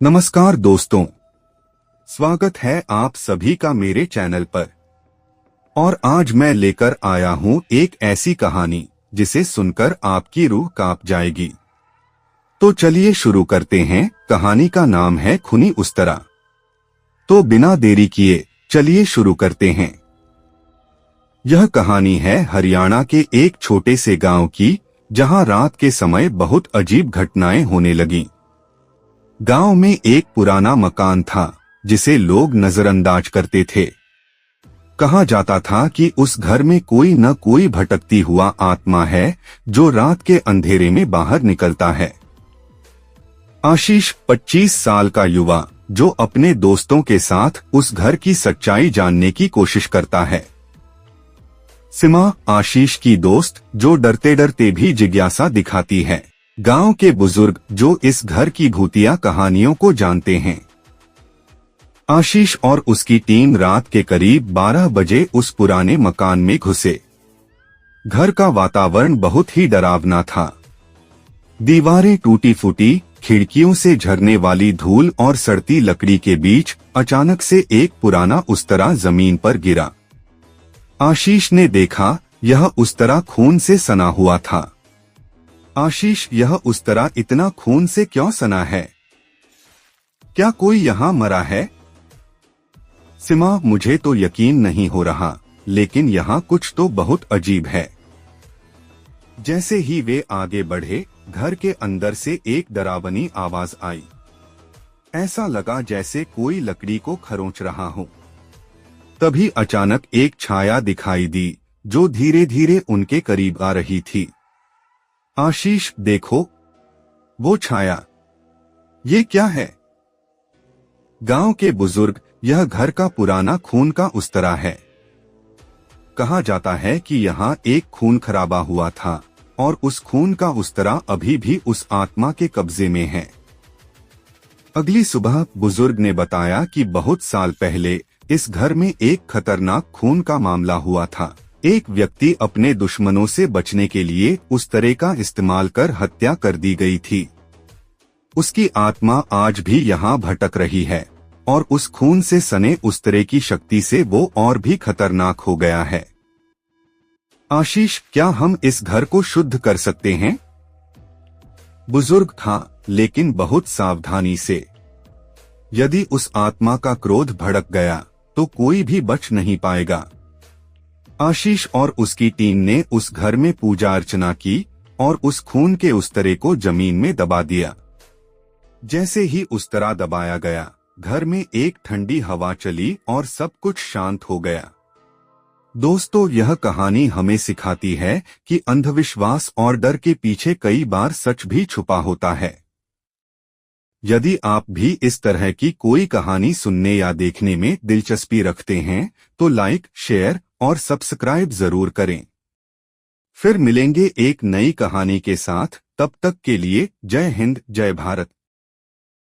नमस्कार दोस्तों, स्वागत है आप सभी का मेरे चैनल पर। और आज मैं लेकर आया हूं एक ऐसी कहानी जिसे सुनकर आपकी रूह कांप जाएगी। तो चलिए शुरू करते हैं। कहानी का नाम है खूनी उस्तरा। तो बिना देरी किए चलिए शुरू करते हैं। यह कहानी है हरियाणा के एक छोटे से गांव की, जहां रात के समय बहुत अजीब घटनाएं होने लगीं। गांव में एक पुराना मकान था जिसे लोग नजरअंदाज करते थे। कहा जाता था कि उस घर में कोई न कोई भटकती हुआ आत्मा है जो रात के अंधेरे में बाहर निकलता है। आशीष 25 साल का युवा जो अपने दोस्तों के साथ उस घर की सच्चाई जानने की कोशिश करता है। सीमा आशीष की दोस्त जो डरते डरते भी जिज्ञासा दिखाती है। गांव के बुजुर्ग जो इस घर की भूतिया कहानियों को जानते हैं। आशीष और उसकी टीम रात के करीब 12 बजे उस पुराने मकान में घुसे। घर का वातावरण बहुत ही डरावना था। दीवारें टूटी फूटी, खिड़कियों से झरने वाली धूल और सड़ती लकड़ी के बीच अचानक से एक पुराना उस्तरा जमीन पर गिरा। आशीष ने देखा, यह उस्तरा खून से सना हुआ था। आशीष, यह उस्तरा इतना खून से क्यों सना है? क्या कोई यहाँ मरा है? सीमा, मुझे तो यकीन नहीं हो रहा, लेकिन यहाँ कुछ तो बहुत अजीब है। जैसे ही वे आगे बढ़े, घर के अंदर से एक डरावनी आवाज आई। ऐसा लगा जैसे कोई लकड़ी को खरोंच रहा हो। तभी अचानक एक छाया दिखाई दी जो धीरे धीरे उनके करीब आ रही थी। आशीष, देखो, वो छाया। ये क्या है? गांव के बुजुर्ग, यह घर का पुराना खून का उस्तरा है। कहा जाता है कि यहाँ एक खून खराबा हुआ था और उस खून का उस्तरा अभी भी उस आत्मा के कब्जे में है। अगली सुबह बुजुर्ग ने बताया कि बहुत साल पहले इस घर में एक खतरनाक खून का मामला हुआ था। एक व्यक्ति अपने दुश्मनों से बचने के लिए उस तरह का इस्तेमाल कर हत्या कर दी गई थी। उसकी आत्मा आज भी यहाँ भटक रही है और उस खून से सने उस तरह की शक्ति से वो और भी खतरनाक हो गया है। आशीष, क्या हम इस घर को शुद्ध कर सकते हैं? बुजुर्ग, हाँ, लेकिन बहुत सावधानी से। यदि उस आत्मा का क्रोध भड़क गया तो कोई भी बच नहीं पाएगा। आशीष और उसकी टीम ने उस घर में पूजा अर्चना की और उस खून के उस्तरे को जमीन में दबा दिया। जैसे ही उस्तरा दबाया गया, घर में एक ठंडी हवा चली और सब कुछ शांत हो गया। दोस्तों, यह कहानी हमें सिखाती है कि अंधविश्वास और डर के पीछे कई बार सच भी छुपा होता है। यदि आप भी इस तरह की कोई कहानी सुनने या देखने में दिलचस्पी रखते हैं तो लाइक, शेयर और सब्सक्राइब जरूर करें। फिर मिलेंगे एक नई कहानी के साथ। तब तक के लिए जय हिंद, जय भारत।